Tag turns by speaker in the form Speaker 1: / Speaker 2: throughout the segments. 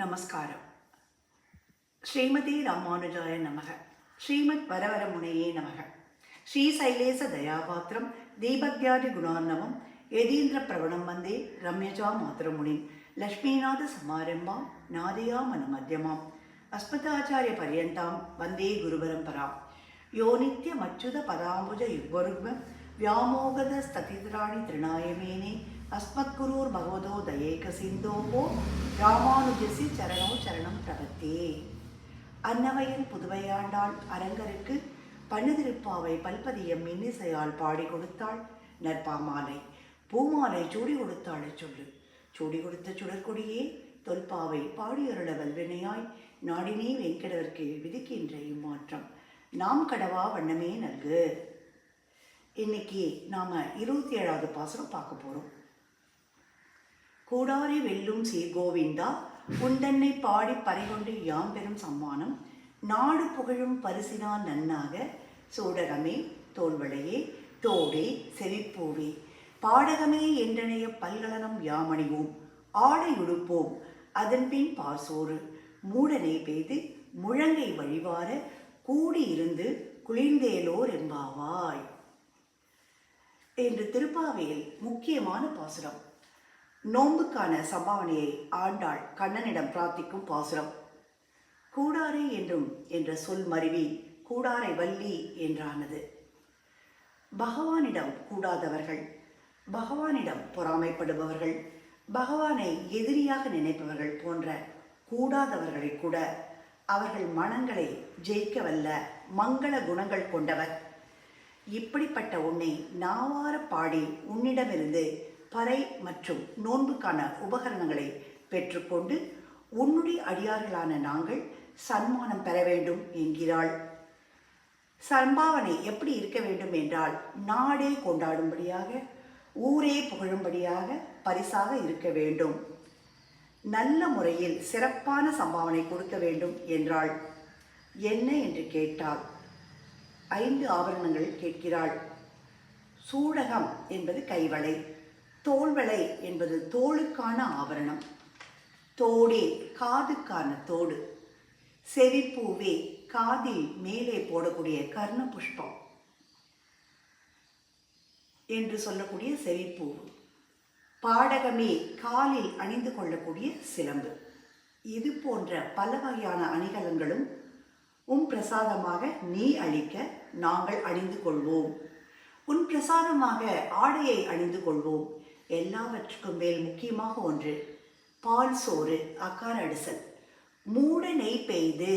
Speaker 1: நமஸ்காரம். ஸ்ரீமதி ராமானுஜாய நமக. ஸ்ரீமத் வரவரமுனையே நமக. ஸ்ரீ சைலேச தயாபாத்திரம் தீபக்யாதி குணார்ணவம் யதீந்திர பிரவணம் வந்தே ரம்யஜா மாத்திரமுனிம் லக்ஷ்மீநாத சமாரம்பாம் நாதியாமன மத்தியமாம் அஸ்மதாச்சாரிய பர்யந்தாம் வந்தே குருபரம்பராம் யோ நித்யமச்சுத பதாம்புஜ யுக்வருக்ம வியாமோகத ஸ்ததித்ராணி திருநாயமேனே அஸ்மத்குரூர் பகவதோ தயேக சிந்தோகோ ராமானுஜசி சரணோ சரணம் பிரபத்தே. அன்னவையன் புதுவையாண்டாள் அரங்கருக்கு பண்ணுதிருப்பாவை பல்பதியம் இன்னிசையால் பாடி கொடுத்தாள் நற்பாமாலை பூமாலை சூடி கொடுத்தாளை சொல்லு. சூடி கொடுத்த சுடற்கொடியே தொல்பாவை பாடியருள வல்வினையாய் நாடினே வெங்கடவர்க்கு விதிக்கின்ற இம்மாற்றம் நாம் கடவா வண்ணமே நல்கு. இன்னைக்கு நாம 27வது பாசுரம் பார்க்க போறோம். கூடாரி வெல்லும் சீர்கோவிந்தா உண்டன்னை பாடி பறைகொண்டு யாம் பெரும் சம்மானம் நாடு புகழும் பரிசினால் நன்னாக சூடகமே தோல்வளையே தோடே செவிப்பூவே பாடகமே என்றனைய பல்கலனம் யாமணிவோம் ஆடையுடுப்போம் அதன்பின் பாசோறு மூடனை பெய்து முழங்கை வழிவார கூடியிருந்து குளிர்ந்தேலோர் என்பாவாய் என்று திருப்பாவையில் முக்கியமான பாசுரம். நோன்புக்கான சம்பாவனையை ஆண்டாள் கண்ணனிடம் பிரார்த்திக்கும் பாசுரம். கூடாரை என்றும் என்ற சொல் மருவி கூடாரை வள்ளி என்றானது. பகவானிடம் கூடாதவர்கள், பகவானிடம் பொறாமைப்படுபவர்கள், பகவானை எதிரியாக நினைப்பவர்கள் போன்ற கூடாதவர்களை கூட அவர்கள் மனங்களை ஜெயிக்க வல்ல மங்கள குணங்கள் கொண்டவர். இப்படிப்பட்ட உன்னை நாவார பாடி உன்னிடமிருந்து பறை மற்றும் நோன்புக்கான உபகரணங்களை பெற்றுக்கொண்டு உன்னுடைய அடியார்களான நாங்கள் சன்மானம் பெற வேண்டும் என்கிறாள். சம்பாவனை எப்படி இருக்க வேண்டும் என்றால் நாடே கொண்டாடும்படியாக ஊரே புகழும்படியாக பரிசாக இருக்க வேண்டும். நல்ல முறையில் சிறப்பான சம்பாவனை கொடுக்க வேண்டும் என்றாள். என்ன என்று கேட்டாள். 5 ஆபரணங்கள் கேட்கிறாள். சூடகம் என்பது கைவளை, தோள்வளை என்பது தோளுக்கான ஆபரணம், தோடே காதுக்கான தோடு, செவிப்பூவே காதில் மேலே போடக்கூடிய கர்ண புஷ்பம் என்று சொல்லக்கூடிய செவிப்பூவு, பாடகமே காலில் அணிந்து கொள்ளக்கூடிய சிலம்பு. இது போன்ற பல வகையான அணிகலன்களும் உன் பிரசாதமாக நீ அளிக்க நாங்கள் அணிந்து கொள்வோம். உன் பிரசாதமாக ஆடையை அணிந்து கொள்வோம். எல்லாவற்றுக்கும் மேல் முக்கியமாக ஒன்று பால் சோறு அக்கார அடிசல். மூட நெய் பெய்து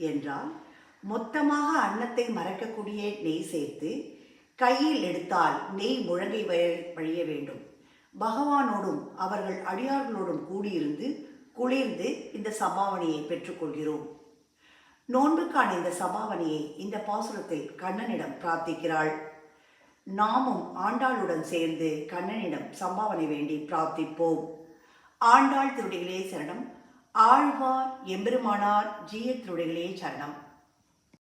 Speaker 1: என்றால் மொத்தமாக அன்னத்தை மறக்கக்கூடிய நெய் சேர்த்து கையில் எடுத்தால் நெய் முழங்கை வழிய வேண்டும். பகவானோடும் அவர்கள் அடியார்களோடும் கூடியிருந்து குளிர்ந்து இந்த சம்பாவனையை பெற்றுக்கொள்கிறோம். நோன்புக்கான இந்த சம்பாவனையை இந்த பாசுரத்தில் கண்ணனிடம் பிரார்த்திக்கிறாள். நாமும் ஆண்டாளுடன் சேர்ந்து கண்ணனிடம் சம்பாவனை வேண்டி பிரார்த்திப்போம். ஆண்டாள் திருடிகளே சரணம். ஆழ்வார் எம்பெருமானார் ஜீய திருடிகளே சரணம்.